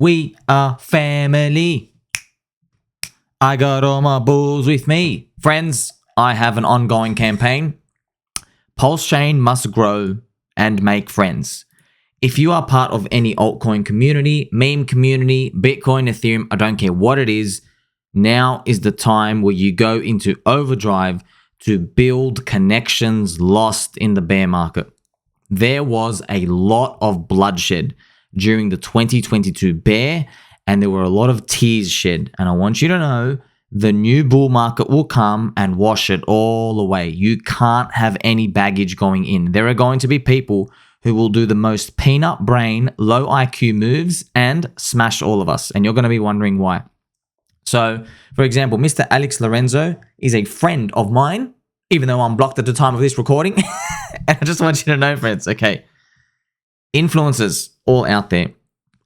We are family. I got all my bulls with me. Friends, I have an ongoing campaign. Pulse Chain must grow and make friends. If you are part of any altcoin community, meme community, Bitcoin, Ethereum, I don't care what it is, now is the time where you go into overdrive to build connections lost in the bear market. There was a lot of bloodshed during the 2022 bear, and there were a lot of tears shed. And I want you to know the new bull market will come and wash it all away. You can't have any baggage going in. There are going to be people who will do the most peanut brain, low IQ moves and smash all of us. And you're going to be wondering why. So, for example, Mr. Alex Lorenzo is a friend of mine, even though I'm blocked at the time of this recording. And I just want you to know, friends, okay, influencers all out there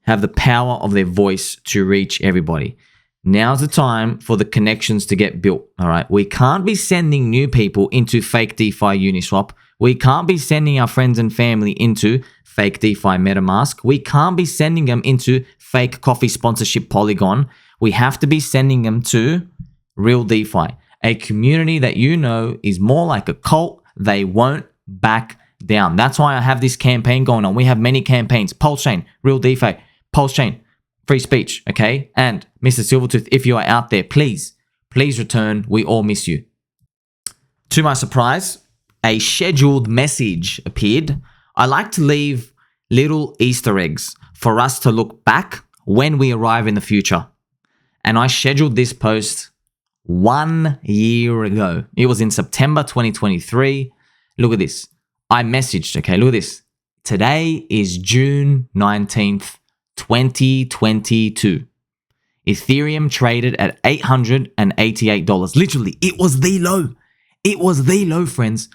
have the power of their voice to reach everybody. Now's the time for the connections to get built, all right? We can't be sending new people into fake DeFi Uniswap. We can't be sending our friends and family into fake DeFi MetaMask. We can't be sending them into fake coffee sponsorship Polygon. We have to be sending them to real DeFi, a community that you know is more like a cult. They won't back down. That's why I have this campaign going on. We have many campaigns. Pulse Chain, real DeFi, Pulse Chain, free speech, okay? And Mr. Silvertooth, if you are out there, please return. We all miss you. To my surprise, a scheduled message appeared. I like to leave little Easter eggs for us to look back when we arrive in the future. And I scheduled this post 1 year ago. It was in September 2023. Look at this. I messaged, okay, look at this. Today is June 19th, 2022. Ethereum traded at $888. Literally, it was the low. It was the low, friends.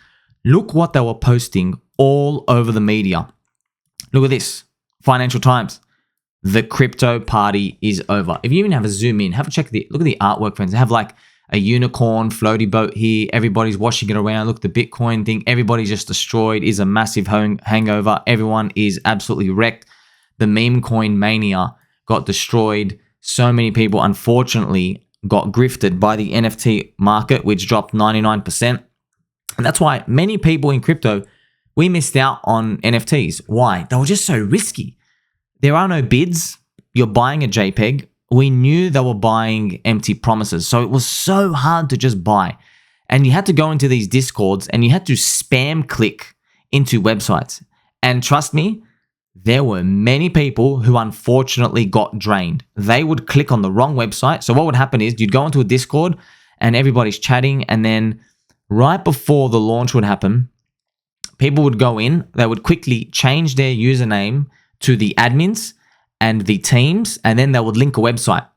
Look what they were posting all over the media. Look at this. Financial Times. The crypto party is over. If you even have a zoom in, have a check. Look at the artwork, friends. They have like a unicorn floaty boat here. Everybody's washing it around. Look, the Bitcoin thing. Everybody's just destroyed. Is a massive hangover. Everyone is absolutely wrecked. The meme coin mania got destroyed. So many people, unfortunately, got grifted by the NFT market, which dropped 99%. And that's why many people in crypto, we missed out on NFTs. Why? They were just so risky. There are no bids. You're buying a JPEG. We knew they were buying empty promises. So it was so hard to just buy. And you had to go into these Discords and you had to spam click into websites. And trust me, there were many people who unfortunately got drained. They would click on the wrong website. So what would happen is you'd go into a Discord and everybody's chatting, and then right before the launch would happen, people would go in, they would quickly change their username to the admins and the teams, and then they would link a website.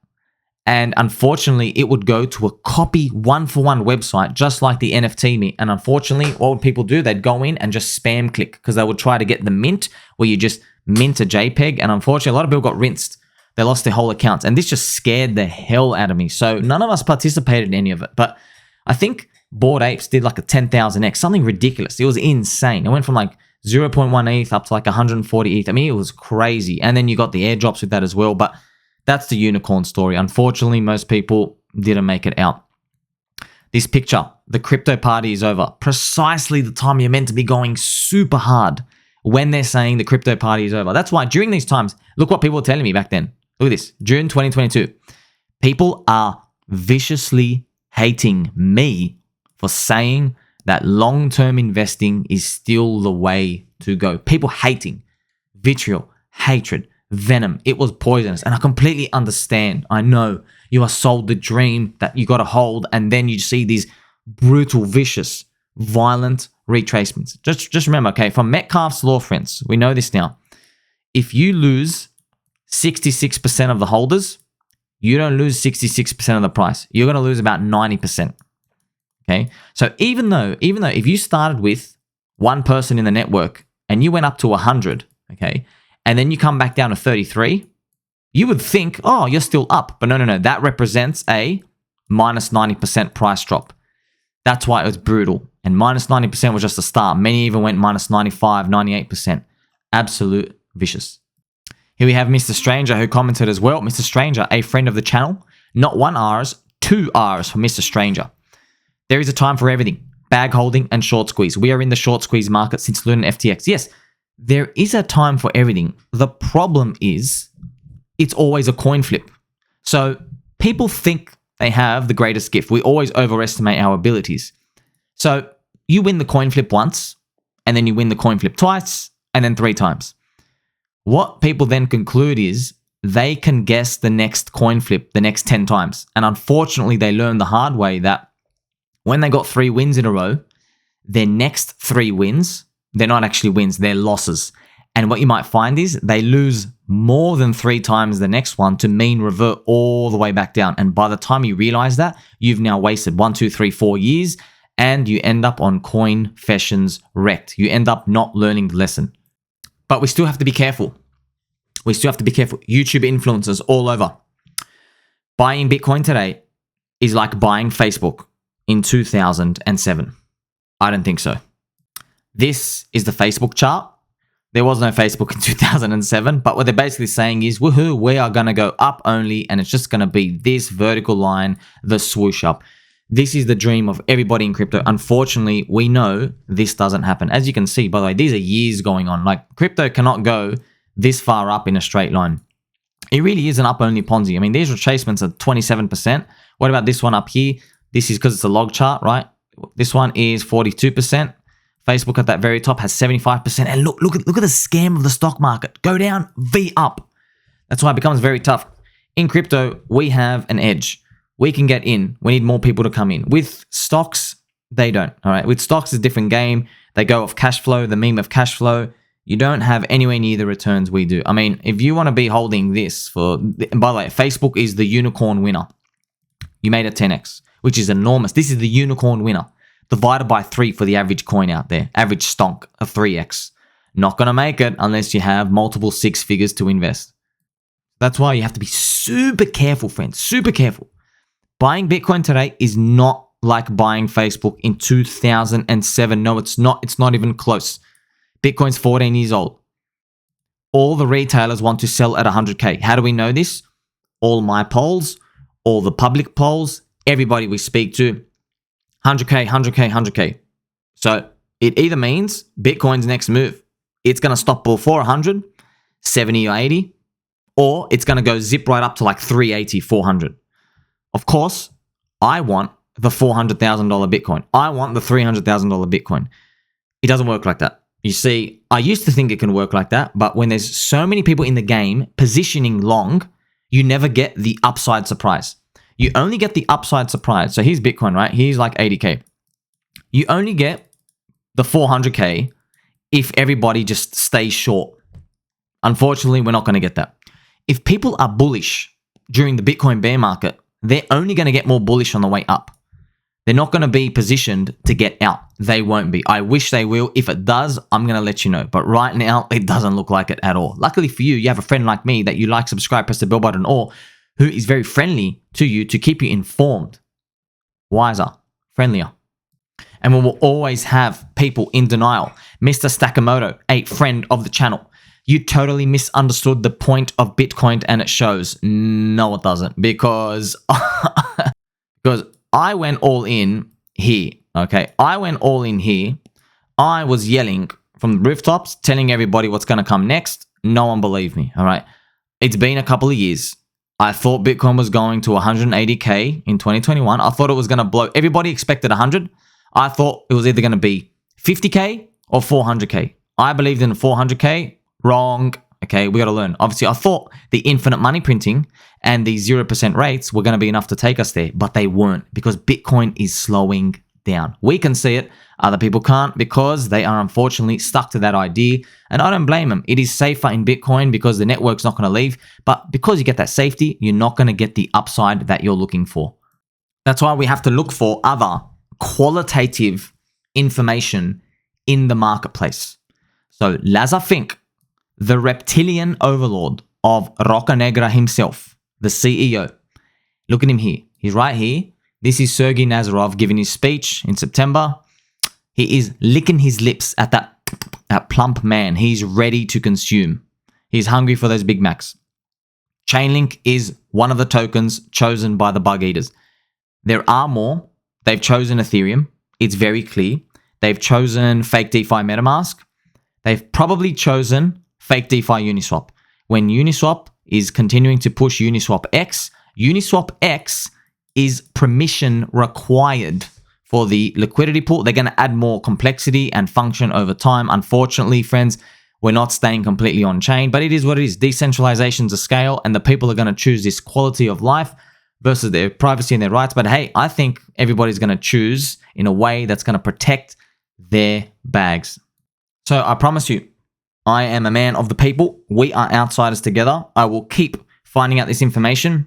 And unfortunately, it would go to a copy one-for-one website, just like the NFT mint. And unfortunately, what would people do? They'd go in and just spam click because they would try to get the mint, where you just mint a JPEG. And unfortunately, a lot of people got rinsed. They lost their whole accounts. And this just scared the hell out of me. So none of us participated in any of it. But I think Bored Apes did like a 10,000x, something ridiculous. It was insane. It went from like 0.1 ETH up to like 140 ETH. I mean, it was crazy. And then you got the airdrops with that as well. But that's the unicorn story. Unfortunately, most people didn't make it out. This picture, the crypto party is over. Precisely the time you're meant to be going super hard when they're saying the crypto party is over. That's why during these times, look what people were telling me back then. Look at this, June 2022. People are viciously hating me for saying that long-term investing is still the way to go. People hating, vitriol, hatred, venom. It was poisonous. And I completely understand. I know you are sold the dream that you got to hold, and then you see these brutal, vicious, violent retracements. Just remember, okay, from Metcalfe's law, friends, we know this now. If you lose 66% of the holders, you don't lose 66% of the price. You're going to lose about 90%. Okay? So even though if you started with one person in the network and you went up to 100, okay, and then you come back down to 33, you would think, oh, you're still up. But no. That represents a minus 90% price drop. That's why it was brutal. And minus 90% was just the start. Many even went minus 95, 98%. Absolute vicious. Here we have Mr. Stranger who commented as well. Mr. Stranger, a friend of the channel. Not 1 R's, 2 R's for Mr. Stranger. There is a time for everything. Bag holding and short squeeze. We are in the short squeeze market since Luna FTX. Yes, there is a time for everything. The problem is it's always a coin flip. So people think they have the greatest gift. We always overestimate our abilities. So you win the coin flip once, and then you win the coin flip twice, and then 3 times. What people then conclude is they can guess the next coin flip the next 10 times. And unfortunately, they learn the hard way that when they got 3 wins in a row, their next 3 wins, they're not actually wins, they're losses. And what you might find is they lose more than 3 times the next one to mean revert all the way back down. And by the time you realize that, you've now wasted 1, 2, 3, 4 years, and you end up on Coinfessions wrecked. You end up not learning the lesson. But we still have to be careful. We still have to be careful. YouTube influencers all over. Buying Bitcoin today is like buying Facebook in 2007. I don't think so. This is the Facebook chart. There was no Facebook in 2007, but what they're basically saying is, woohoo, we are going to go up only, and it's just going to be this vertical line, the swoosh up. This is the dream of everybody in crypto. Unfortunately, we know this doesn't happen. As you can see, by the way, these are years going on. Like, crypto cannot go this far up in a straight line. It really is an up-only Ponzi. I mean, these retracements are 27%. What about this one up here? This is because it's a log chart, right? This one is 42%. Facebook at that very top has 75%. And look at the scam of the stock market. Go down, V up. That's why it becomes very tough. In crypto, we have an edge. We can get in. We need more people to come in. With stocks, they don't. All right. With stocks, it's a different game. They go off cash flow, the meme of cash flow. You don't have anywhere near the returns we do. I mean, if you want to be holding this for, by the way, Facebook is the unicorn winner. You made a 10x, which is enormous. This is the unicorn winner. Divided by 3 for the average coin out there. Average stonk of 3x. Not going to make it unless you have multiple 6 figures to invest. That's why you have to be super careful, friends. Super careful. Buying Bitcoin today is not like buying Facebook in 2007. No, it's not. It's not even close. Bitcoin's 14 years old. All the retailers want to sell at 100K. How do we know this? All my polls, all the public polls, everybody we speak to, 100K, 100K, 100K. So it either means Bitcoin's next move, it's going to stop before 100, 70 or 80, or it's going to go zip right up to like 380, 400. Of course, I want the $400,000 Bitcoin. I want the $300,000 Bitcoin. It doesn't work like that. You see, I used to think it can work like that, but when there's so many people in the game positioning long, you never get the upside surprise. You only get the upside surprise. So here's Bitcoin, right? Here's like 80K. You only get the 400K if everybody just stays short. Unfortunately, we're not going to get that. If people are bullish during the Bitcoin bear market, they're only going to get more bullish on the way up. They're not going to be positioned to get out. They won't be. I wish they will. If it does, I'm going to let you know. But right now, it doesn't look like it at all. Luckily for you, you have a friend like me that you like, subscribe, press the bell button, or who is very friendly to you to keep you informed, wiser, friendlier. And we will always have people in denial. Mr. Stakamoto, a friend of the channel. You totally misunderstood the point of Bitcoin and it shows. No, it doesn't. Because I went all in here, okay? I went all in here. I was yelling from the rooftops, telling everybody what's going to come next. No one believed me, all right? It's been a couple of years. I thought Bitcoin was going to 180K in 2021. I thought it was going to blow. Everybody expected 100. I thought it was either going to be 50K or 400K. I believed in 400K. Wrong. Okay, we got to learn. Obviously, I thought the infinite money printing and the 0% rates were going to be enough to take us there, but they weren't because Bitcoin is slowing down. We can see it. Other people can't because they are unfortunately stuck to that idea. And I don't blame them. It is safer in Bitcoin because the network's not going to leave. But because you get that safety, you're not going to get the upside that you're looking for. That's why we have to look for other qualitative information in the marketplace. So Lazar Fink, the reptilian overlord of Roca Negra himself, the CEO. Look at him here. He's right here. This is Sergey Nazarov giving his speech in September. He is licking his lips at that plump man. He's ready to consume. He's hungry for those Big Macs. ChainLink is one of the tokens chosen by the bug eaters. There are more. They've chosen Ethereum. It's very clear. They've chosen fake DeFi MetaMask. They've probably chosen fake DeFi Uniswap. When Uniswap is continuing to push Uniswap X is permission required for the liquidity pool. They're going to add more complexity and function over time. Unfortunately, friends, we're not staying completely on chain, but it is what it is. Decentralization's a scale, and the people are going to choose this quality of life versus their privacy and their rights. But hey, I think everybody's going to choose in a way that's going to protect their bags. So I promise you, I am a man of the people. We are outsiders together. I will keep finding out this information.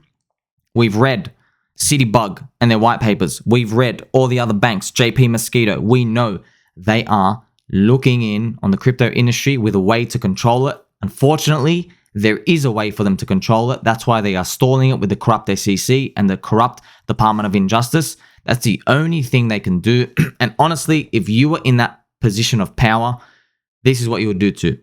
We've read Citybug and their white papers. We've read all the other banks, JP Mosquito. We know they are looking in on the crypto industry with a way to control it. Unfortunately, there is a way for them to control it. That's why they are stalling it with the corrupt SEC and the corrupt Department of Injustice. That's the only thing they can do. And honestly, if you were in that position of power, this is what you would do too.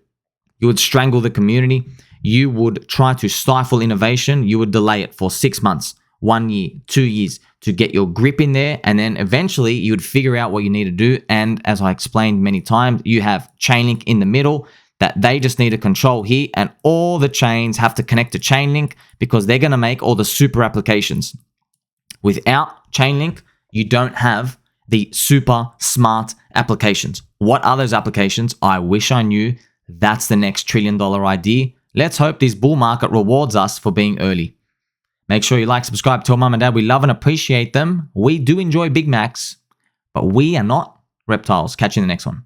You would strangle the community. You would try to stifle innovation. You would delay it for 6 months, 1 year, 2 years to get your grip in there. And then eventually you would figure out what you need to do. And as I explained many times, you have ChainLink in the middle that they just need to control here. And all the chains have to connect to ChainLink because they're going to make all the super applications. Without ChainLink, you don't have the super smart applications. What are those applications? I wish I knew. That's the next $1 trillion idea. Let's hope this bull market rewards us for being early. Make sure you like, subscribe, tell mum and dad we love and appreciate them. We do enjoy Big Macs, but we are not reptiles. Catch you in the next one.